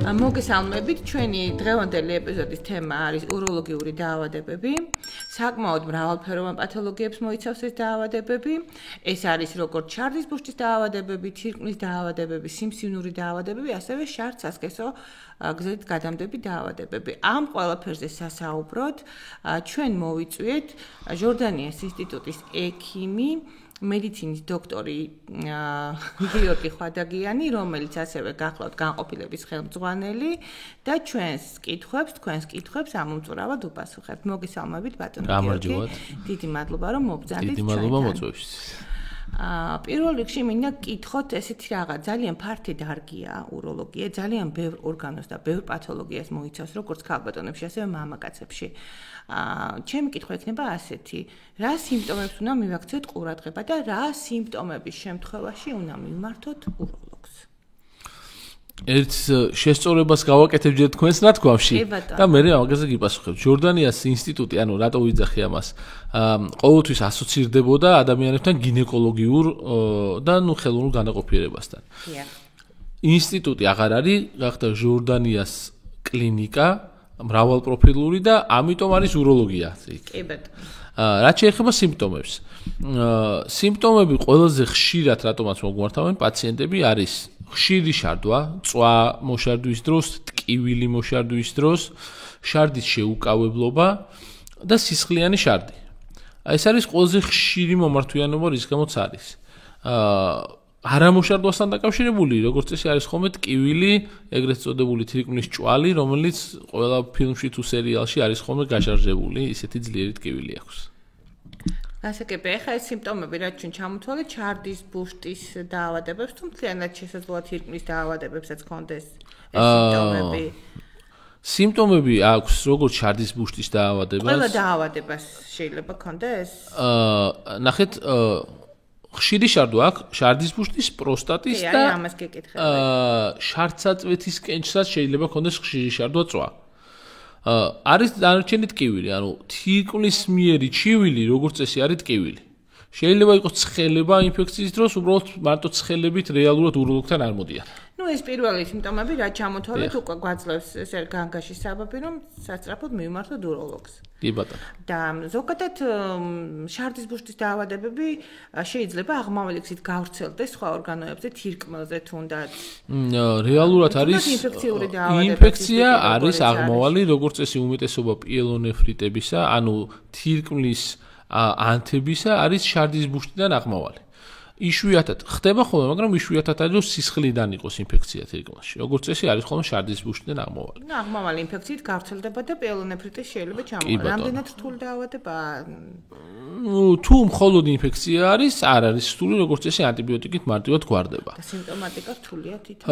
მოგესალმებით, ჩვენი დღევანდელი ეპიზოდის თემა არის უროლოგიური დაავადებები. საკმაოდ მრავალფეროვან პათოლოგიებს მოიცავს ეს დაავადებები. ეს არის როგორც შარდის ბუშტის დაავადებები, თირკმლის დაავადებები, სიმსივნური დაავადებები, ასევე შარდ-სასქესო გზით გადამდები დაავადებები. ამ ყველაფერზე სასაუბროდ ჩვენ მოვიწვიეთ ჟორდანიას ინსტიტუტის ექიმი მედიცინის დოქტორი გიორგი ხვადაგიანი, რომელიც ასევე გახლავთ განყოფილების ხელმძღვანელი და ჩვენს კითხვებს ამომწურავად უპასუხებთ. მოგესალმებით ბატონო გიორგი. დიდი მადლობა რომ მობრძანდით. დიდი მადლობა მოწვევისთვის. პირველ რიგში მინდა გკითხოთ ესეთი რაღაც, ძალიან ფართი დარგია უროლოგია, ძალიან ბევრ ორგანოს და ბევრ პათოლოგიას მოიცავს, როგორც ქალბატონებში, ასევე მამაკაცებში. ჩემი კითხვა იქნება ასეთი, რა სიმპტომებს უნდა მივაქციოთ ყურადღება და რა სიმპტომების შემთხვევაში უნდა მივმართოთ უროლოგს? ერთ შესწორებას გავაკეთებ თქვენს ნათქვამში და მე ამაზე გიპასუხებ. ჟორდანიას ინსტიტუტი, ანუ რატო ვიძახი ამას, ყოველთვის ასოცირდებოდა ადამიანებთან გინეკოლოგიურ და ხელოვნურ განაყოფიერებასთან. ინსტიტუტი აღარ არის, გახდა ჟორდანიას კლინიკა, მრავალპროფილური და ამიტომ არის უროლოგია. კი ბატონო. რაც შეეხება სიმპტომებს. სიმპტომები ყველაზე ხშირად რატომაც მოგვართავენ პაციენტები არის ხშირი შარდვა, წვა მოშარდვის დროს, ტკივილი მოშარდვის დროს, შარდის შეუკავებლობა და სისხლიანი შარდი. ეს არის ყველაზე ხშირი მომართვიანობა, რის გამოც არის. არამოშარდვასთან დაკავშირებული, როგორც წესი არის ხოლმე ტკივილი, ეგრეთ წოდებული თირკმლის ჭვალი, რომელიც ყველა ფილმში თუ სერიალში არის ხოლმე გაშარჟებული, ისეთი ძლიერი ტკივილი აქვს. გასაგებია, ეხლა ეს სიმპტომები რაც ჩვენ ჩამოთვალეთ, შარდის ბუშტის დაავადებებს, თუ მთლიანად შესაძლოა თირკმლის დაავადებებსაც ჰქონდეს ეს სიმპტომები. სიმპტომები აქვს როგორც შარდის ბუშტის დაავადებას. ყველა დაავადებას შეიძლება ჰქონდეს? ნახეთ, ხშირი შარდვა აქვს შარდის ბუშტის, პროსტატის და ამას გეკითხები. შარდსაწვეთის კენჭსაც შეიძლება ჰქონდეს ხშირი შარდვა წვა. არის დანარჩენი ტკივილი, ანუ თირკმლის მიერი ჩივილი, როგორც წესი არის ტკივილი. შეიძლება იყოს ცხელება ინფექციის დროს, უბრალოდ მარტო ცხელებით რეალურად უროლოგთან არ მოდიან. ეს პირველი სიმპტომები, რაც ჩამოთვალეთ, უკვე გვაძლევს ეს განგაში საბაბი, რომ სასწრაფოდ მივმართოთ უროლოგს. კი ბატონო. და ზოგადად შარდის ბუშტის დაავადებები შეიძლება აღმავალი გზით გავრცელდეს სხვა ორგანოებზე, თირკმელზე თუნდაც. რეალურად არის ინფექციური დაავადებები. ინფექცია არის აღმავალი, როგორც წესი უმეტესობა პიელონეფრიტებისა, ანუ თირკმლის ანთებისა არის შარდის ბუშტიდან აღმავალი. იშვიათად ხდება ხოლმე, მაგრამ იშვიათად არის რომ სისხლიდან იყოს ინფექცია თირკმელში. როგორც წესი არის ხოლმე შარდის ბუშტიდან აღმავალი. აღმავალი ინფექციით გავრცელდება და პიელონეფრიტი შეიძლება ჩამოყალიბდეს. რამდენად რთული დაავადებაა? თუ მხოლოდ ინფექცია არის, არ არის რთული, როგორც წესი ანტიბიოტიკით მარტივად გვარდება. და სიმპტომატიკა რთულია თვითონ.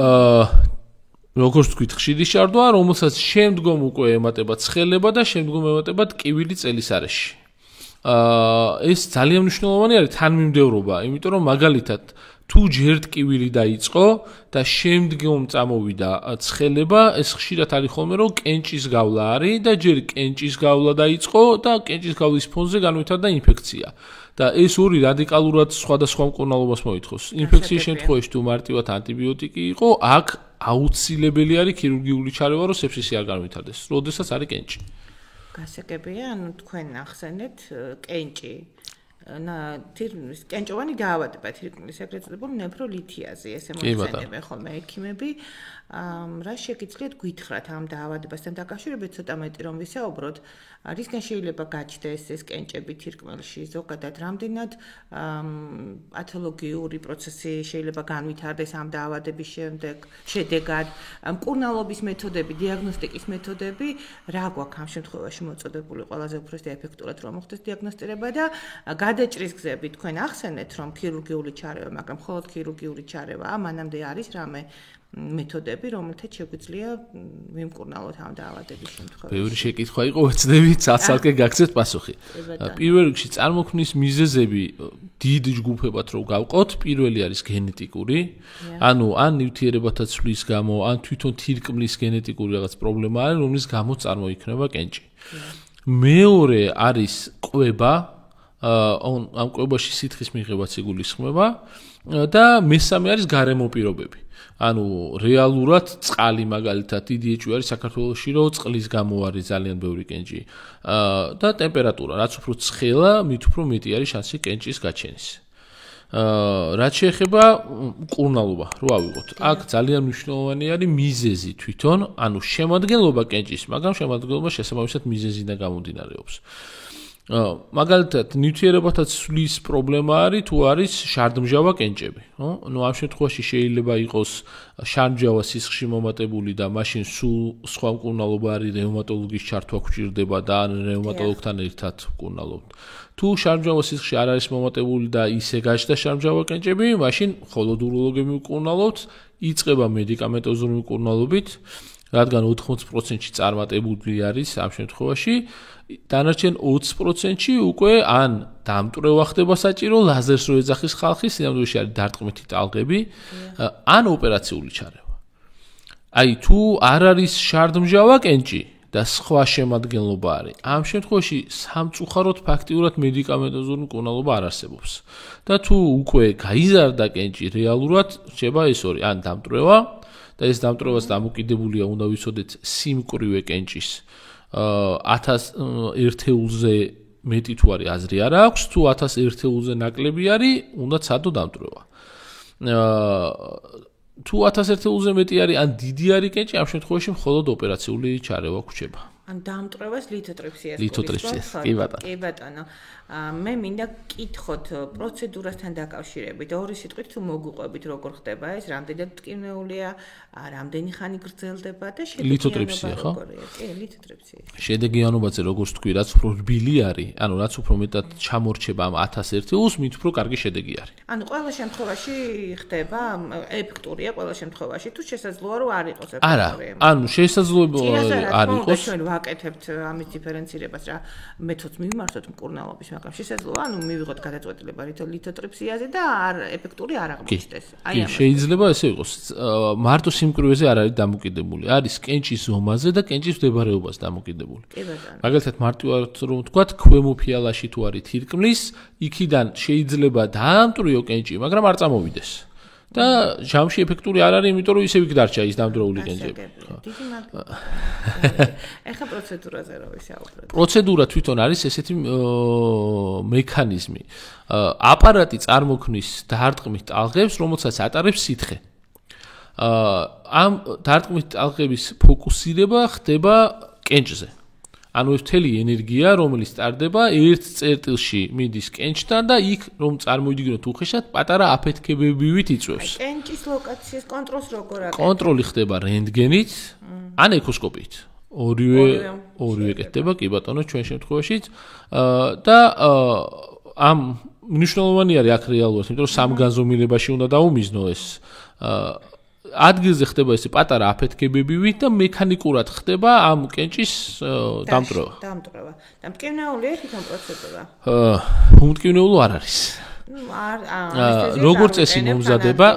როგორც თქვით, ხშირი შარდვა, რომელსაც შემდგომ უკვე ემატება ცხელება და შემდგომ ემატება ტკივილი წელისარეში. ეს ძალიან მნიშვნელოვანი არის თანმიმდევრობა, იმიტომ რომ მაგალითად თუ ჯერ ტკივილი დაიწყო და შემდგომ წამოვიდა ცხელება, ეს ხშირად არის ხოლმე რომ კენჭის გავლა არის და ჯერ კენჭის გავლა დაიწყო და კენჭის გავლის ფონზე განვითარდა ინფექცია. და ეს ორი რადიკალურად სხვადასხვა მკურნალობას მოითხოვს. ინფექციის შემთხვევაში თუ მარტივად ანტიბიოტიკი იყო, აქ აუცილებელი არის ქირურგიული ჩარევა, რომ სეფსისი არ განვითარდეს, როდესაც არის კენჭი. გასაგებია, ანუ თქვენ ახსენეთ კენჭი. კენჭოვანი დაავადება თირკმლის ეგრეთ წოდებული ნეფროლითიაზი, ესე მოიხსენებენ ხოლმე ექიმები. რა შეგიძლიათ გითხრათ ამ დაავადებასთან დაკავშირებით, ცოტა მეტი რომ ვისაუბროთ, რისგან შეიძლება გაჩნდეს ეს კენჭები თირკმელში, ზოგადად რამდენად პათოლოგიური პროცესი შეიძლება განვითარდეს ამ დაავადების შედეგად, მკურნალობის მეთოდები, დიაგნოსტიკის მეთოდები, რა გვაქვს ამ შემთხვევაში მოწოდებული ყველაზე უფრო ეფექტურად რომ მოხდეს დიაგნოსტირება და გადაჭრის გზები თქვენ ახსენეთ რომ ქირურგიული ჩარევა, მაგრამ მხოლოდ ქირურგიული ჩარევაა, მანამდე არის რამე მეთოდები, რომელთაც შეგვიძლია ვიმკურნალოთ ამ დაავადების შემთხვევაში. ბევრი შეკითხვა იყო, ვეცდები ცალ-ცალკე გაგცეთ პასუხი. პირველ რიგში წარმოქმნის მიზეზები დიდ ჯგუფებად რო გავყოთ, პირველი არის გენეტიკური, ანუ ან ნივთიერებათა ცვლის გამო, ან თვითონ თირკმლის გენეტიკური რაღაც პრობლემა არის, რომლის გამოც წარმოიქმნება კენჭი. მეორე არის კვება, ამ კვებაში სითხის მიღებაც იგულისხმება და მესამე არის გარემო პირობები. ანუ რეალურად წყალი მაგალითად დიდი ეჭვი არის საქართველოში, რომ წყლის გამო არის ძალიან ბევრი კენჭი. და ტემპერატურა, რაც უფრო ცხელა, მით უფრო მეტი არის შანსი კენჭის გაჩენის. რაც შეეხება მკურნალობა, რო ავიღოთ. აქ ძალიან მნიშვნელოვანი არის მიზეზი თვითონ, ანუ შემადგენლობა კენჭის, მაგრამ შემადგენლობა შესაბამისად მიზეზიდან გამომდინარეობს. მაგალითად, ნივთიერებათა ცვლის პრობლემა არის თუ არის შარდმჟავა კენჭები, ხო? ნუ ამ შემთხვევაში შეიძლება იყოს შარდმჟავა სისხლში მომატებული და მაშინ სულ სხვა მკურნალობა არის რევმატოლოგის ჩართვა გვჭირდება და ან რევმატოლოგთან ერთად მკურნალობთ. თუ შარდმჟავა სისხლში არ არის მომატებული და ისე გაჩნდა შარდმჟავა კენჭები, მაშინ მხოლოდ უროლოგები მკურნალობთ, იწყება მედიკამენტოზური მკურნალობით, რადგან 80%-ში წარმატებული არის ამ შემთხვევაში, დანარჩენ 20%-ში უკვე ან დამტვრევა ხდება საჭირო, ლაზერს რო ეძახის ხალხი, სინამდვილეში არის დარტყმითი ტალღები, ან ოპერაციული ჩარევა. აი, თუ არ არის შარდმჟავა კენჭი და სხვა შემადგენლობა არის, ამ შემთხვევაში სამწუხაროდ ფაქტიურად მედიკამენტოზური მკურნალობა არ არსებობს. და თუ უკვე გაიზარდა კენჭი, რეალურად რჩება ეს ორი, ან დამტვრევა და ეს დამტვრევაც დამოკიდებულია უნდა ვიცოდეთ სიმკვრივე კენჭის 1000 ერთეულზე მეტი თუ არის აზრი არ აქვს, თუ 1000 ერთეულზე ნაკლები არის, უნდა ცადო დამტვრევა. თუ 1000 ერთეულზე მეტი არის, ან დიდი არის კენჭი, ამ შემთხვევაში მხოლოდ ოპერაციული ჩარევა გვჭირდება. ან დამტვრევას ლითოტრიფსიას. ლითოტრიფსიას, კი ბატონო. კი ბატონო. მე მინდა გკითხოთ პროცედურასთან დაკავშირებით, ორი სიტყვით თუ მოგუყვებით როგორ ხდება ეს, რამდენად მტკივნეულია, რამდენი ხანი გრძელდება და ლითოტრიფსია, ხო? კი, ლითოტრიფსია. შედეგიანობაზე როგორც თქვი, რაც უფრო რბილი არის, ანუ რაც უფრო მეტად ჩამორჩება ამ 1000 ერთეულს, მით უფრო კარგი შედეგი არის. ანუ ყველა შემთხვევაში ხდება, ეფექტურია ყველა შემთხვევაში, თუ შესაძლოა რომ არ იყოს ეფექტური. არა, ანუ შესაძლოა არ იყოს. ჩვენ ვაკეთებთ ამის დიფერენცირებას რა მეთოდს მივმართოთ მკურნალობის, მაგრამ შესაძლოა ანუ მივიღოთ გადაწყვეტილება ლითოტრიფსიაზე და არ ეფექტური არ აღმოჩნდეს. კი, შეიძლება ესე იყოს. მარტო სიმკვრივეზე არ არის დამოკიდებული. არის კენჭის ზომაზე და კენჭის მდებარეობაზე დამოკიდებული. კი ბატონო. მაგალითად მარტივად რომ ვთქვათ, ქვემო ფიალაში თუ არის თირკმლის, იქიდან შეიძლება დაამტვრიო კენჭი, მაგრამ არ წამოვიდეს. და ჟამში ეფექტური არ არის, იმიტომ რომ ისევ იქ დარჩა ის დამტვრეული კენჭები. დიდი მადლობა. ეხა პროცედურაზე რა ვისაუბროთ. პროცედურა თვითონ არის ესეთი მექანიზმი. აპარატი წარმოქმნის დარტყმით ტალღებს, რომელსაც ატარებს სითხე. ამ დარტყმით ტალღების ფოკუსირება ხდება კენჭზე. ანუ ეს მთელი ენერგია, რომელიც ტარდება ერთ წერტილში მიდის კენჭთან და იქ რომ წარმოიდგინოთ უხეშად, პატარა აფეთქებებივით იწვევს. კენჭის ლოკაციის კონტროლს როგორ აკეთებს? კონტროლი ხდება რენტგენით, ან ეკოსკოპით. ორივე კეთდება, კი ბატონო, ჩვენ შემთხვევაშიც. და ამ მნიშვნელოვანი არის აქ რეალურად, იმიტომ რომ სამგანზომილებაში უნდა დაუმიზნო ეს. ადგილზე ხდება ესე პატარა აფეთქებებივით და მექანიკურად ხდება ამ კენჭის დამტვრევა. დამტვრევა. და მტკივნეულია თვითონ პროცედურა? უმტკივნეულო არ არის. როგორც წესი მომზადება,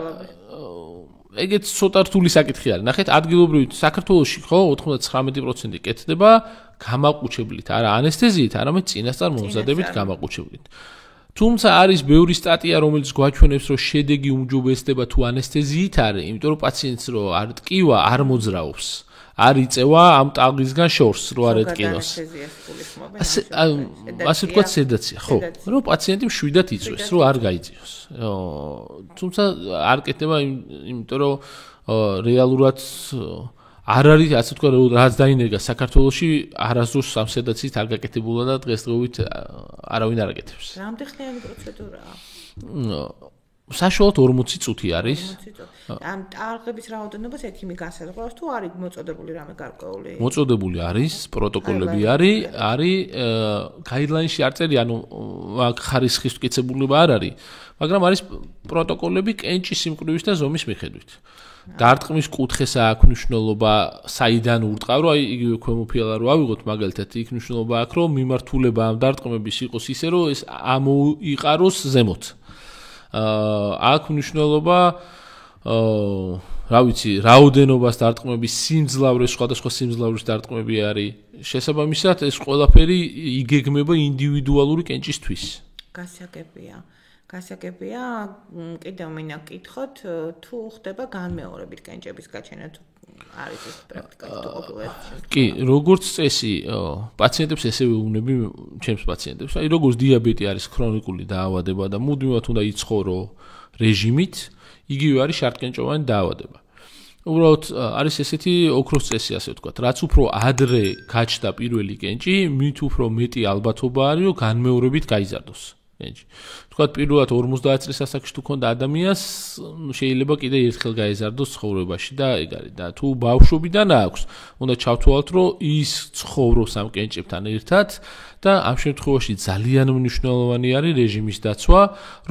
ეგეც ცოტა რთული საკითხი არის. ნახეთ, ადგილობრივი საქართველოში ხო 99% კეთდება გამაყუჩებლით, არა ანესთეზიით, არამედ წინასწარ მომზადებით გამაყუჩებლით. თუმცა არის ბევრი სტატია, რომელიც გვაჩვენებს, რომ შედეგი უმჯობესდება თუ ანესთეზიით არის, იმიტომ რომ პაციენტს რო არ ტკივა, არ მოძრაობს. არ იწევა ამ ტალღისგან შორს, რო არ ეტკივას. ასე ვთქვათ, სედაცია, ხო, რომ პაციენტი მშვიდად იწვეს, რომ არ გაიწიოს. თუმცა არ კეთდება, იმიტომ რომ რეალურად არ არის, ასე ვთქვათ, რაც დაინერგა საქართველოში, არასდროს ამ სედაციით არ გაკეთებულა და დღესდღეობით არავინ არ აკეთებს. რამდენხნიანი პროცედურაა? საშუალოდ 40 წუთი არის. ამ ტალღების რაოდენობას ექიმი განსაზღვრავს თუ არის მოწოდებული რამე გარკვეული? მოწოდებული არის, პროტოკოლები არის გაიდლაინში არ წერია, ანუ აქ ხარისხის მტკიცებულება არ არის, მაგრამ არის პროტოკოლები კენჭის სიმკვრივის და ზომის მიხედვით. დარტყმის კუთხესა აქვს მნიშვნელობა, საიდან ურტყავ, რომ აი იგივე ქვემო ფიალა რო ავიღოთ, მაგალითად, იქ მნიშვნელობა აქვს, რომ მიმართულება ამ დარტყმების იყოს ისე, რომ ეს ამოიყაროს ზემოთ. აქვს მნიშვნელობა რა ვიცი, რაოდენობას დარტყმების სიმძლავრე, სხვადასხვა სიმძლავრის დარტყმები არის. შესაბამისად, ეს ყველაფერი იგეგმება ინდივიდუალური კენჭისთვის. გასაგებია. გასაგებია, კიდევ მინდა გკითხოთ, თუ ხდება განმეორებით კენჭების გაჩენა თუ არის ეს პრაქტიკაში თუ ყოფილა? კი, როგორც წესი, პაციენტებს ესევე უნები ჩემს პაციენტებს. აი, როგორც დიაბეტი არის ქრონიკული დაავადება და მუდმივად უნდა იცხოვრო რეჟიმით, იგივე არის შარტკენჭოვანი დაავადება. უბრალოდ არის ესეთი ოქროს წესი, ასე ვთქვათ, რაც უფრო ადრე გაჩნდა პირველი კენჭი, მით უფრო მეტი ალბათობა არის, რომ განმეორებით გაიზარდოს კენჭი. ვთქვათ, პირველად 50 წლის ასაკში თუ ქონდა ადამიანს, შეიძლება კიდე ერთხელ გაიზარდოს ცხოვრებაში და ეგ არის. და თუ ბავშვობიდან აქვს, უნდა ჩავთვალოთ, რომ ის ცხოვრობს ამ კენჭებთან ერთად და ამ შემთხვევაში ძალიან მნიშვნელოვანი არის რეჟიმის დაცვა,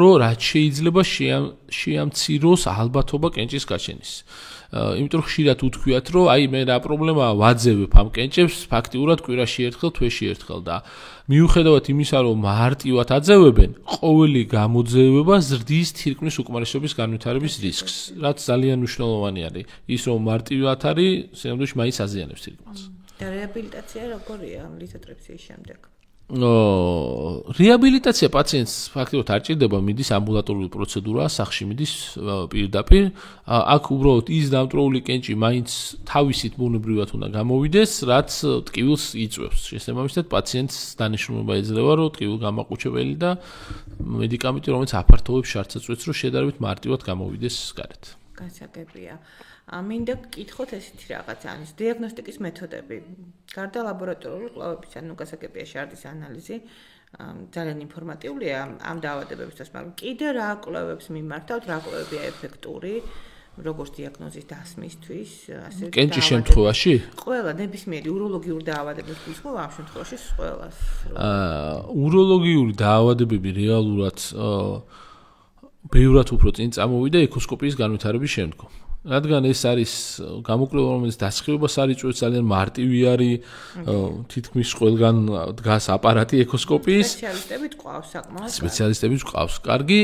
რომ რაც შეიძლება შეამციროს ალბათობა კენჭის გაჩენის. იმიტომ ხშირად უთქვიათ, რომ აი მე რა პრობლემაა, ვაძევებ ამ კენჭებს, ფაქტიურად კვირაში ერთხელ, თვეში ერთხელ და მიუხედავად იმისა, რომ მარტივად აძევებენ, ყოველი გამოძევება ზრდის თირკმლის უკმარისობის განვითარების რისკს, რაც ძალიან მნიშვნელოვანი არის. ის რომ მარტივად არის, სინამდვილეში მაინც აზიანებს თირკმელს. და რეაბილიტაცია როგორია ლითოტრეფსიის შემდეგ? რეაბილიტაცია პაციენტს ფაქტობრივად არ ჭირდება, მიდის ამბულატორული პროცედურაა, სახლში მიდის პირდაპირ. აქ უბრალოდ ის დამტროული კენჭი მაინც თავისით ბუნებრივად უნდა გამოვიდეს, რაც ტკივილს იწვევს. შესაბამისად, პაციენტს დანიშნულება ეძლევა, რომ ტკივილ გამაყუჩებელი და მედიკამენტი, რომელიც აფართოვებს შარდსაწვეთს, რომ შედარებით მარტივად გამოვიდეს გარეთ. გასაგებია. მინდა გკითხოთ ესეთი რაღაც, არის დიაგნოსტიკის მეთოდები. გარდა ლაბორატორიული კვლევების, ანუ გასაგებია შარდის ანალიზი, ძალიან ინფორმატიულია ამ დაავადებებისთვის, მაგრამ კიდე რა კვლევებს მიმართავთ, რა კვლევებია ეფექტური, როგორც დიაგნოზის დასმისთვის, ასე კენჭის შემთხვევაში? ყველა ნებისმიერი უროლოგიური დაავადებების შემთხვევა, ამ შემთხვევაში ყველას. უროლოგიური დაავადებები რეალურად ბევრად უფრო წინ წამოვიდა ეკოსკოპიის განვითარების შემდგომ. რადგან ეს არის გამოკვლევა, რომელიც დასხივებას არ იწვევს, ძალიან მარტივი არის, თითქმის ყველგან დგას აპარატი ეკოსკოპიის. სპეციალისტებიც ყავს საკმაოდ. სპეციალისტებიც ყავს. კარგი,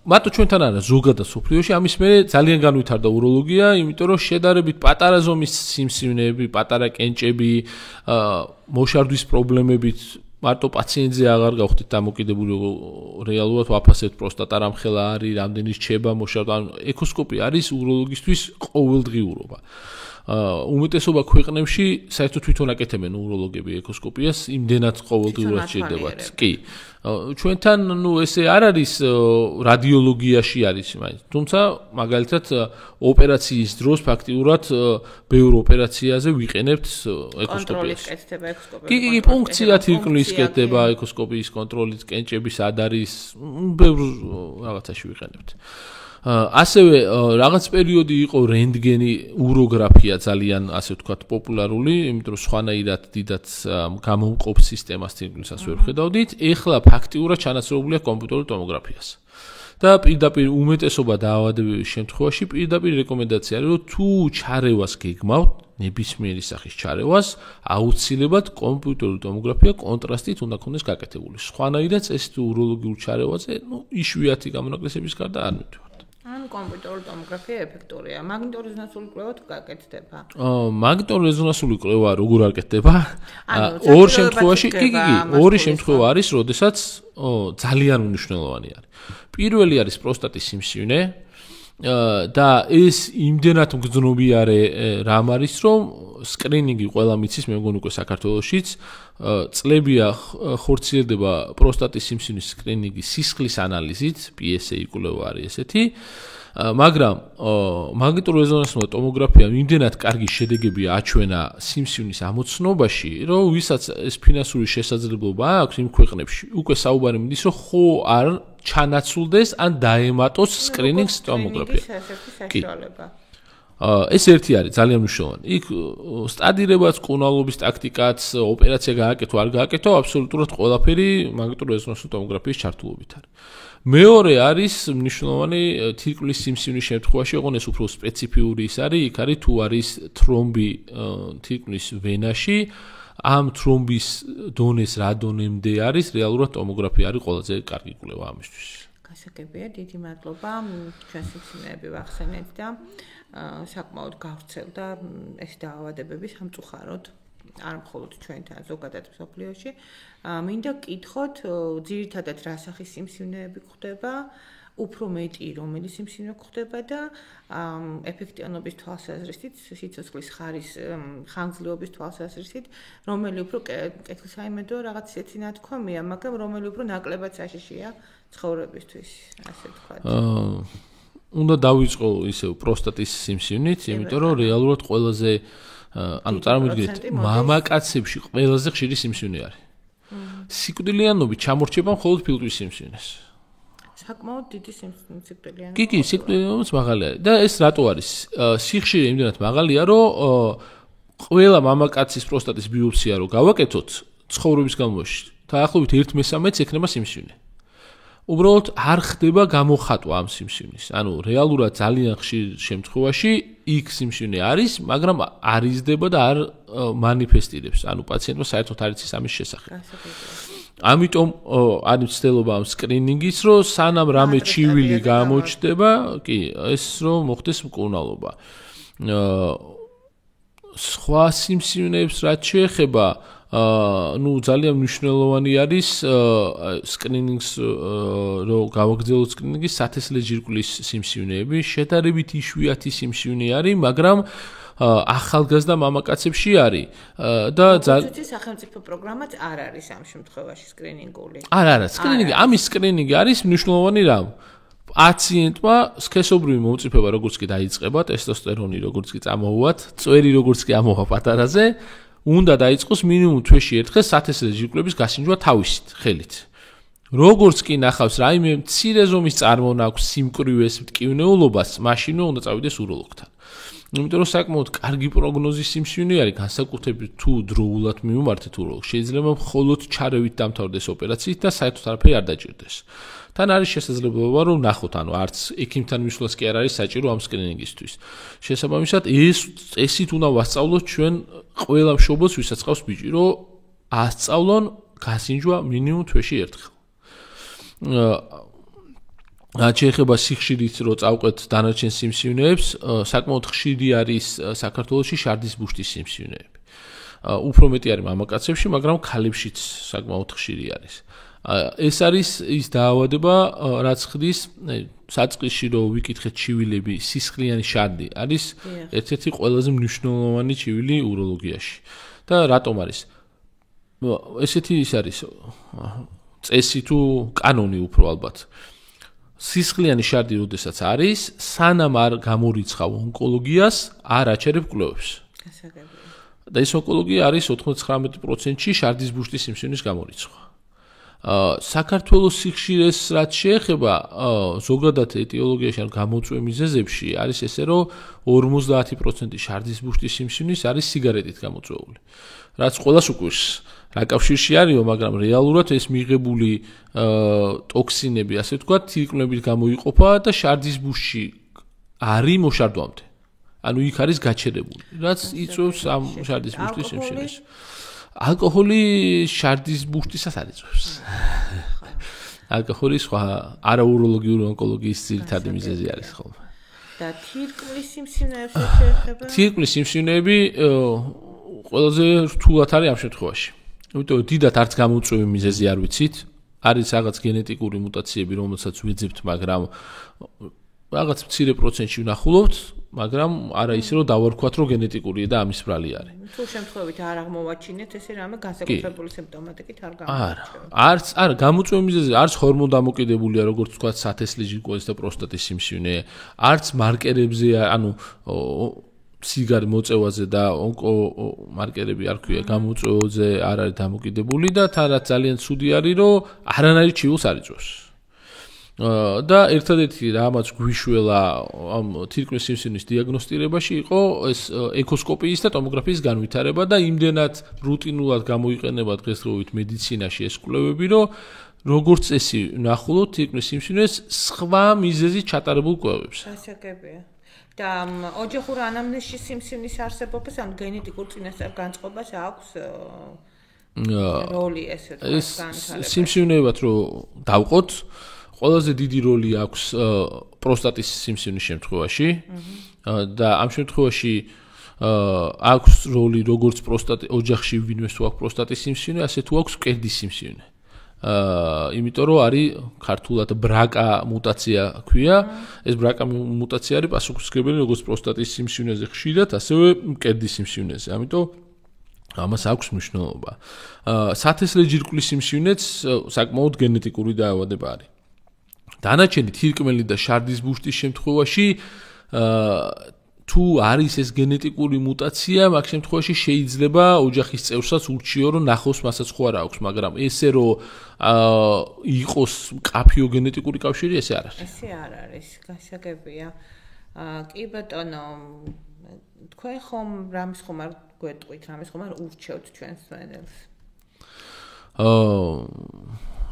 მარტო ჩვენთან არა, ზოგადად სოფლიოში ამის მერე ძალიან განვითარდა უროლოგია, იმიტომ რომ შედარებით პატარა ზომის სიმსივნეები, პატარა კენჭები, მოშარდვის პრობლემებით მარტო პაციენტზე აღარ გავხდით დამოკიდებული, რეალურად ვაფასებთ პროსტატა რამხელა არის, რამდენი რჩება მოშარდა, ეკოსკოპი არის უროლოგისთვის ყოველდღიურობა. უმეტესობა ქვეყნებში საერთოდ თვითონ აკეთებენ უროლოგები ეკოსკოპიას, იმდენად ყოველდღიურად სჭირდებათ. კი. ჩვენთან ესე არ არის რადიოლოგიაში არის მაინც. თუმცა მაგალითად ოპერაციის დროს ფაქტიურად ბევრ ოპერაციაზე ვიყენებთ ეკოსკოპიას. კი, ფუნქცია თირკმლის კეთდება, ეკოსკოპიის კონტროლით, კენჭების სად არის, ბევრ რაღაცაში ვიყენებთ. ასევე რაღაც პერიოდი იყო რენტგენი, უროგრაფია ძალიან, ასე ვთქვათ, პოპულარული, იმიტომ რომ სხვანაირად დიდად გამომყოფ სისტემას თირკმლისას ვერ ხედავდით. ეხლა ფაქტიურად ჩანაცვლებულია კომპიუტერულ ტომოგრაფიას. და პირდაპირ უმეტესობა დაავადებების შემთხვევაში პირდაპირ რეკომენდაცია არის, რომ თუ ჩარევას გეგმავთ, ნებისმიერი სახის ჩარევას, აუცილებლად კომპიუტერული ტომოგრაფია კონტრასტით უნდა ქონდეს გაკეთებული. სხვანაირად წესით უროლოგიურ ჩარევაზე, იშვიათი გამონაკლისების გარდა არ მივდივართ. ანუ კომპიუტერული ტომოგრაფია ეფექტურია. მაგნიტორეზონანსული კვლევა თუ გაკეთდება? მაგნიტორეზონანსული კვლევა როგორ აკეთდება? ორ შემთხვევაში, კი, ორი შემთხვევა არის, როდესაც ძალიან მნიშვნელოვანი არის. პირველი არის პროსტატის სიმსივნე და ეს იმდენად მგრძნობიარე რამ არის, რომ სკრინინგი ყველა მიცის, მე მგონი უკვე საქართველოშიც წლებია ხორციელდება პროსტატის სიმსივნის სკრინინგი სისხლის ანალიზით, PSA კვლევა არის ესეთი, მაგრამ მაგნიტორეზონანსული ტომოგრაფია იმდენად კარგი შედეგები აჩვენა სიმსივნის ამოცნობაში, რომ ვისაც ეს ფინანსური შესაძლებლობა აქვს იმ ქვეყნებში, უკვე საუბარი მიდის, რომ ხო არ ჩანაცვლდეს ან დაემატოს სკრინინგს ტომოგრაფია. ეს ერთი არის ძალიან მნიშვნელოვანი. იქ სტადირებაც, კუნალობის ტაქტიკაც, ოპერაცია გააკეთო, არ გააკეთო, აბსოლუტურად ყველაფერი მაგნიტორეზონანსული ტომოგრაფიის ჩართულობით არის. მეორე არის მნიშვნელოვანი თირკმლის სიმსივნის შემთხვევაში, ოღონდ ეს უფრო სპეციფიური ის არის, იქ არის თუ არის თრომბი თირკმლის ვენაში, ამ თრომბის დონეს რა დონემდე არის, რეალურად ტომოგრაფია არის ყველაზე კარგი კვლევა ამისთვის. გასაგებია, დიდი მადლობა. ჩვენ სიმსივნეები ვახსენეთ და საკმაოდ გავრცელდა ეს დაავადებები სამწუხაროდ. არ მხოლოდ ჩვენთან, ზოგადად მსოფლიოში. მინდა გკითხოთ, ძირითადად რა სახის სიმსივნეები გვხდება, უფრო მეტი რომელი სიმსივნე გვხდება და ეფექტიანობის თვალსაზრისით, სიცოცხლის ხანგრძლივობის თვალსაზრისით, რომელი უფრო კეთილსაიმედოა, რაღაც ისეთი ნათქვამია, მაგრამ რომელი უფრო ნაკლებად საშიშია ცხოვრებისთვის, ასე ვთქვათ. უნდა დავიწყო ისევ პროსტატის სიმსივნით, იმიტომ რომ რეალურად ყველაზე ანუ წარმოვიდგინეთ, მამაკაცებში ყველაზე ხშირი სიმსივნე არის. სიკვდილიანობით ჩამორჩება მხოლოდ ფილტვის სიმსივნეს. საკმაოდ დიდი სიმსივნეა. კი, სიკვდილიანობაც მაღალი არის. და ეს რატო არის? სიხშირე იმდენად მაღალია, რომ ყველა მამაკაცის პროსტატის ბიოპსია რო გავაკეთოთ ცხოვრების განმავლობაში, დაახლოებით 1/3-ს ექნება სიმსივნე. უბრალოდ არ ხდება გამოხატვა ამ სიმსივნის. ანუ რეალურად ძალიან ხშირ შემთხვევაში იქ სიმსივნე არის, მაგრამ არ იზრდება და არ მანიფესტირებს. ანუ პაციენტმა საერთოდ არ იცის ამის შესახებ. ამიტომ არის ცდილობა ამ სკრინინგის, რომ სანამ რამე ჩივილი გამოჩნდება, კი, ეს რომ მოხდეს მკურნალობა. სხვა სიმსივნეებს რაც შეეხება ну ძალიან მნიშვნელოვანი არის სკრინინგს რო გავაგრძელოთ სკრინინგი სათესლე ჯირკვლის სიმსივნეები შედარებით იშვიათი სიმსივნე არის მაგრამ ახალგაზრდა მამაკაცებში არის და ძალიან სახელმწიფო პროგრამაც არ არის ამ შემთხვევაში სკრინინგული არა სკრინინგი ამის სკრინინგი არის მნიშვნელოვანი რამ პაციენტმა სქესობრივი მომწიფება როგორც კი დაიწყება ტესტოსტერონი როგორც კი წამოუვათ წვერი როგორც კი ამოვა პატარაზე უნდა დაიწყოს მინიმუმ თვეში ერთხელ სათესლე ჯირკვლების გასინჯვა თავისით, ხელით. როგორც კი ნახავს რაიმე მცირე ზომის წარმოვნა აქვს სიმკვრივეს მტკივნეულობას, მაშინ უნდა წავიდეს უროლოგთან. იმიტომ რომ საკმაოდ კარგი პროგნოზის სიმსივნე არის, განსაკუთრებით თუ დროულად მიმართეთ უროლოგს. შეიძლება მხოლოდ ჩარევით დამთავრდეს ოპერაციით და საერთოდ არაფერი არ დაჭირდეს. თან არის შესაძლებლობა რომ ნახოთ, ანუ არც ექიმთან მისვლას კი არ არის საჭირო ამ სკრინინგისთვის. შესაბამისად, ეს წესით უნდა ვასწავლოთ ჩვენ ყველა მშობელს, ვისაც ყავს ბიჭი, რომ ასწავლონ გასინჯვა მინიმუმ თვეში ერთხელ. რაც შეეხება სიხშირით, რომ წავყვეთ დანარჩენ სიმსივნეებს, საკმაოდ ხშირი არის საქართველოში შარდის ბუშტის სიმსივნეები. უფრო მეტი არის მამაკაცებში, მაგრამ ქალებშიც საკმაოდ ხშირი არის. ეს არის ის დაავადება, რაც ხდის საწყისში რომ ვიკითხეთ ჩივილები, სისხლიანი შარდი არის ერთ-ერთი ყველაზე მნიშვნელოვანი ჩივილი უროლოგიაში. და რატომ არის? ესეთი ის არის წესი თუ კანონი უფრო ალბათ. სისხლიანი შარდი როდესაც არის, სანამ არ გამორიცხავ ონკოლოგიას, არ აჩერებ კვლევებს. და ეს ონკოლოგია არის 99%-ში შარდის ბუშტის სიმსივნის გამორიცხვა. საქართველოს სიხშირეს რაც შეეხება ზოგადად ეტიოლოგიაში ან გამოწვევ მიზეზებში არის ესე რომ 50% შარდის ბუშტის სიმსივნის არის სიგარეტით გამოწვეული. რაც ყველას უკვირს რა კავშირში არისო, მაგრამ რეალურად ეს მიღებული ტოქსინები, ასე ვთქვათ, თირკმლებით გამოიყოფა და შარდის ბუშტში არის მოშარდვამდე. ანუ იქ არის გაჩერებული, რაც იწვევს ამ შარდის ბუშტის სიმსივნეს. ალკოჰოლი შარდის ბუშტისას არ იწვევს. ალკოჰოლი სხვა არაუროლოგიური ონკოლოგიის ძირითადი მიზეზი არის ხოლმე. და თირკმლის სიმსივნეებს შეეხება? თირკმლის სიმსივნეები ყველაზე რთულად არის ამ შემთხვევაში. იმიტომ რომ დიდად არც გამოწვევი მიზეზი არ ვიცით, არის რაღაც გენეტიკური მუტაციები, რომელსაც ვიძებთ, მაგრამ რაღაც მცირე პროცენტში ვნახულობთ, მაგრამ არა ისე რომ დავარქვათ რომ გენეტიკურია და ამის ბრალი არის. თუ შემთხვევით არ აღმოვაჩინეთ ესე რამე განსაკუთრებული სიმპტომატიკით არ გამოიწვევს. არა, გამოწვევი მიზეზი არც ჰორმონ დამოკიდებულია, როგორც ვთქვათ, სათესლე ჯირკვლის და პროსტატის სიმსივნე, არც მარკერებზე, ანუ სიგარის მოწევაზე და ონკომარკერები არ ქვია, გამოწვევაზე არ არის დამოკიდებული და თან რაც ძალიან ცუდი არის, რომ არანაირ ჩივილს არ იწვევს. და ერთადერთი რამაც გვიშველა ამ თირკმლის სიმსივნის დიაგნოსტირებაში იყო ეს ეკოსკოპიის და ტომოგრაფიის განვითარება და იმდენად რუტინულად გამოიყენება დღესდღეობით მედიცინაში ეს კვლევები, რომ როგორც წესი ვნახულობთ თირკმლის სიმსივნეს სხვა მიზეზით ჩატარებულ კვლევებს. გასაგებია. და ოჯახურ ანამნეზში სიმსივნის არსებობას ან გენეტიკურ წინასწარ განწყობას აქვს როლი ესე თქვა განვითარებაში. სიმსივნეებად რომ დავყოთ ყველაზე დიდი როლი აქვს პროსტატის სიმსივნის შემთხვევაში და ამ შემთხვევაში აქვს როლი როგორც პროსტატი ოჯახში ვინმეს თუ აქვს პროსტატის სიმსივნე, ასე თუ აქვს მკერდის სიმსივნე. იმიტომ რომ არის ქართულად ბრაკა მუტაცია ქვია, ეს ბრაკა მუტაცია არის პასუხისმგებელი როგორც პროსტატის სიმსივნეზე ხშირად, ასევე მკერდის სიმსივნეზე. ამიტომ ამას აქვს მნიშვნელობა. სათესლე ჯირკვლის სიმსივნეც საკმაოდ გენეტიკური დაავადება არის. დანარჩენი თირკმელი და შარდის ბუშტის შემთხვევაში თუ არის ეს გენეტიკური მუტაცია, მაგ შემთხვევაში შეიძლება ოჯახის წევრსაც ურჩიო რომ ნახოს მასაც ხო არა აქვს, მაგრამ ესე რომ იყოს მკაფიო გენეტიკური კავშირი, ესე არ არის. ესე არ არის, გასაგებია. კი ბატონო, თქვენ ხომ რამის ხომ არ გვეტყვით, რამის ხომ არ ურჩევთ ჩვენს მენელს?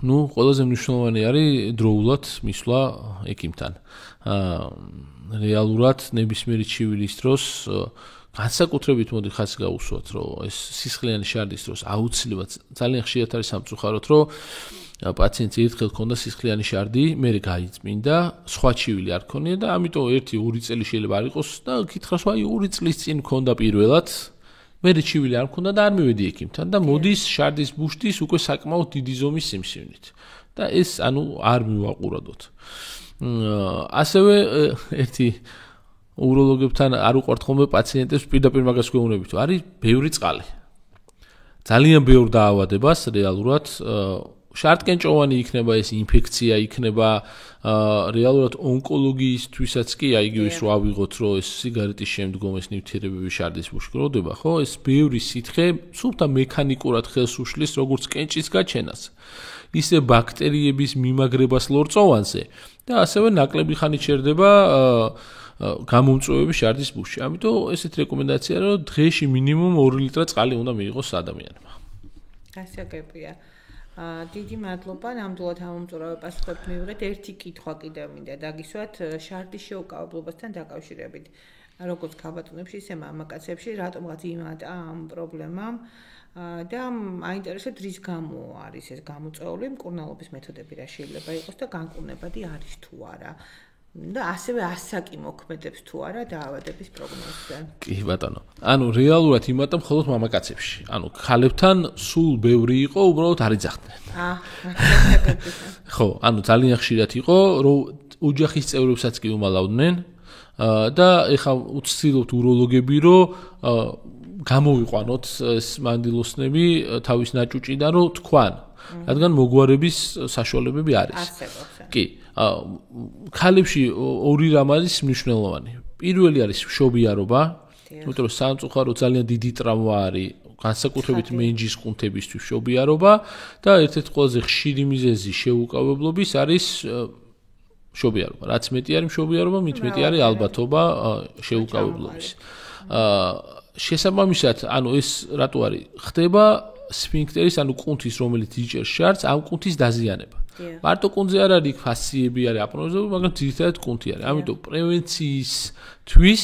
ნუ ყველაზე მნიშვნელოვანი არის დროულად მისვლა ექიმთან. რეალურად ნებისმიერი ჩივილის დროს განსაკუთრებით მოდი ხაზი გაუსვათ, რომ ეს სისხლიანი შარდის დროს აუცილებლად ძალიან ხშირად არის სამწუხაროდ, რომ პაციენტს ერთხელ ქონდა სისხლიანი შარდი, მერე გაიწმინდა, სხვა ჩივილი არ ქონია და ამიტომ 1-2 წელი შეიძლება არ იყოს და კითხავს, აი 2 წლის წინ ქონდა პირველად, მერე ჩივილი არ ქონდა და არ მივედი ექიმთან და მოდის შარდის ბუშტის უკვე საკმაოდ დიდი ზომის სიმსივნით. და ეს ანუ არ მივაყურადოთ. ასევე ერთი უროლოგებთან არ უყვართ ხოლმე პაციენტებს პირდაპირ მაგას გვეუბნებით, არის ბევრი წყალი. ძალიან ბევრ დაავადებას რეალურად შარტკენჭოვანი იქნება ეს ინფექცია იქნება რეალურად ონკოლოგიისთვისაც კი აი იგივეს რო ავიღოთ რომ ეს სიგარეტის შემდგომ ეს ნივთიერებები შარდის ბუშში გროვდება ხო ეს ბევრი სითხე სულ და მექანიკურად ხელს უშლის როგორც კენჭის გაჩენას ისე ბაქტერიების მიმაგრებას ლორწოვანზე და ასევე ნაკლები ხანი ჩერდება გამომწვევები შარდის ბუშში. ამიტომ ესეთ რეკომენდაცია რომ დღეში მინიმუმ 2 ლიტრი წყალი უნდა მიიღოს ადამიანმა. გასაგებია. დიდი მადლობა ნამდვილად ამომწურავე პასუხებს მივიღეთ. ერთი კითხვა კიდევ მინდა დაგისვათ შარდის შეუკავებლობასთან დაკავშირებით. როგორც ქალბატონებში, ისე მამაკაცებში, რატომღაც იმატა ამ პრობლემამ და აინტერესებს რის გამო არის ეს გამოწვეული, მკურნალობის მეთოდები რა შეიძლება იყოს და განკურნებადი არის თუ არა. და ასევე ასაკი მოქმედებს თუ არა დაავადების პროგნოზზე. კი ბატონო. ანუ რეალურად იმატა მხოლოდ მამაკაცებში. ანუ ქალებთან სულ ბევრი იყო, უბრალოდ არ იძახდნენ. ხო, ანუ ძალიან ხშირად იყო, რომ ოჯახის წევრებსაც კი უმალავდნენ და ეხლა უცდილობთ უროლოგები, რომ გამოვიყვანოთ ეს მანდილოსნები თავის ნაჭუჭიდან, რომ თქვან, რადგან მოგვარების საშუალებები არის. კი. ქალებში ორი რამ არის მნიშვნელოვანი. პირველი არის მშობიარობა, იმიტომ რომ სამწუხარო ძალიან დიდი ტრავმა არის, განსაკუთრებით მენჯის კუნთებისთვის მშობიარობა და ერთ-ერთი ყველაზე ხშირი მიზეზი შეუკავებლობის არის მშობიარობა. რაც მეტი არის მშობიარობა, მით მეტი არის ალბათობა შეუკავებლობის. შესაბამისად, ანუ ეს რატო არის? ხდება სფინკტერის, ანუ კუნთის, რომელიც იჭერს შარდს, ამ კუნთის დაზიანება. მარტო კუნთზე არ არის ფასიები, არის აპრონოზები, მაგრამ ძირითადად კუნთი არის. ამიტომ პრევენციისთვის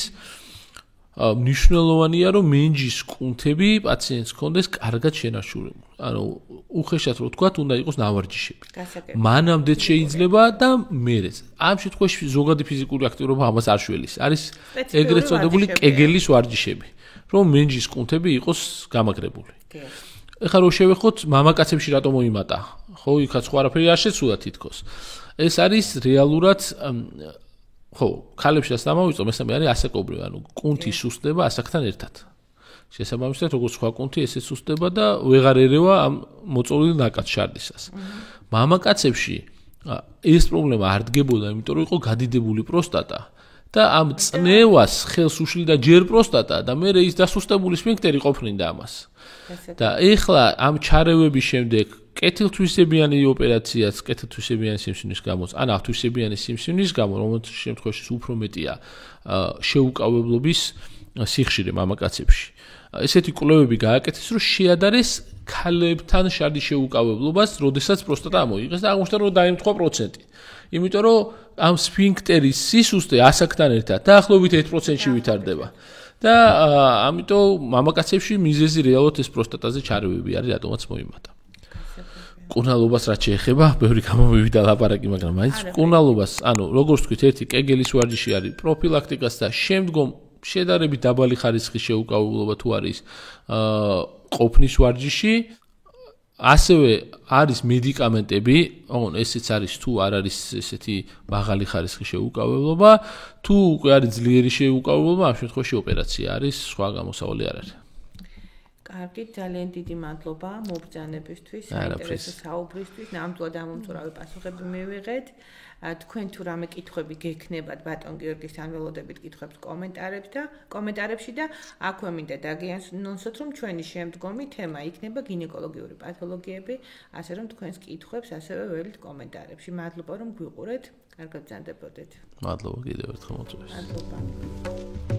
მნიშვნელოვანია, რომ მენჯის კუნთები პაციენტს კონდეს კარგად შენარჩუნებული. ანუ უხეშად რო თქვა, უნდა იყოს ნავარჯიშები. მანამდეც შეიძლება და მერეც. ამ შემთხვევაში ზოგადი ფიზიკური აქტივობა ამას არ შველის. არის ეგრეთ წოდებული კეგელის ვარჯიშები, რომ მენჯის კუნთები იყოს გამაგრებული. ეხლა რო შევეხოთ მამაკაცებში რატომ მოიმატა? ხო, იქაც ხო არაფერი არ შეცვლა თითქოს. ეს არის რეალურად ხო, ქალებშიც დამოვიწო, მესამე არის ასაკობრივი, ანუ კუნთი სუსტდება ასაკთან ერთად. შესაბამისად, როგორც სხვა კუნთი, ესეც სუსტდება და ვეღარ ერევა ამ მოწოლილ ნაკად შარდისას. მამაკაცებში ეს პრობლემა არ დგებოდა, იმიტომ რომ იყო გადიდებული პროსტატა და ამ წნევას ხელს უშლიდა ჯერ პროსტატა და მე ის დასუსტებული სფინქტერი ყოფნინდა ამას. და ეხლა ამ ჩარევების შემდეგ კეთილთვისებიანი ოპერაციაც კეთილთვისებიანი სიმსივნის გამო, ან ათვისებიანი სიმსივნის გამო, რომელიც შემთხვევაში უფრო მეტია შეუკავებლობის სიხშირე მამაკაცებში. ესეთი კვლევები გააკეთეს, რომ შეადარეს ქალებთან შარდის შეუკავებლობას, როდესაც პროსტატა ამოიღეს და აღმოჩნდა, რომ დაემთხვა პროცენტი. იმიტომ რომ ამ სფინკტერის სისუსტე ასაკთან ერთად დაახლოებით 1%-ში ვითარდება. და ამიტომ მამაკაცებში მიზეზი რეალურად ეს პროსტატაზე ჩარევები არის, რატომაც მოიმატა. მკურნალობას რაც შეეხება, ბევრი გამომივიდა ლაპარაკი, მაგრამ მაინც მკურნალობას, ანუ როგორც თქვით, ერთი კეგელის ვარჯიში არის პროფილაქტიკას და შემდგომ შედარებით დაბალი ხარისხის შეუკავებლობა თუ არის ყოფნის ვარჯიში, ასევე არის მედიკამენტები, ესეც არის თუ არ არის ესეთი მაღალი ხარისხის შეუკავებლობა, თუ უკვე არის ძლიერი შეუკავებლობა, ამ შემთხვევაში ოპერაცია არის, სხვა გამოსავალი არ არის. კარგი, ძალიან დიდი მადლობა მობრძანებისთვის, საინტერესო საუბრისთვის, ნამდვილად ამომწურავი პასუხები მივიღეთ. თქვენ თუ რამე კითხვები გექნებათ ბატონ გიორგის ან ველოდებით კითხვებს კომენტარებში და აქვე მინდა დაგიანონსოთ, რომ ჩვენი შემდგომი თემა იქნება გინეკოლოგიური პათოლოგიები, ასე რომ თქვენს კითხვებს ასევე ველით კომენტარებში. მადლობა რომ გვიყურეთ, კარგად ბრძანდებოდეთ. მადლობა კიდევ ერთხელ მოწვევს. მადლობა.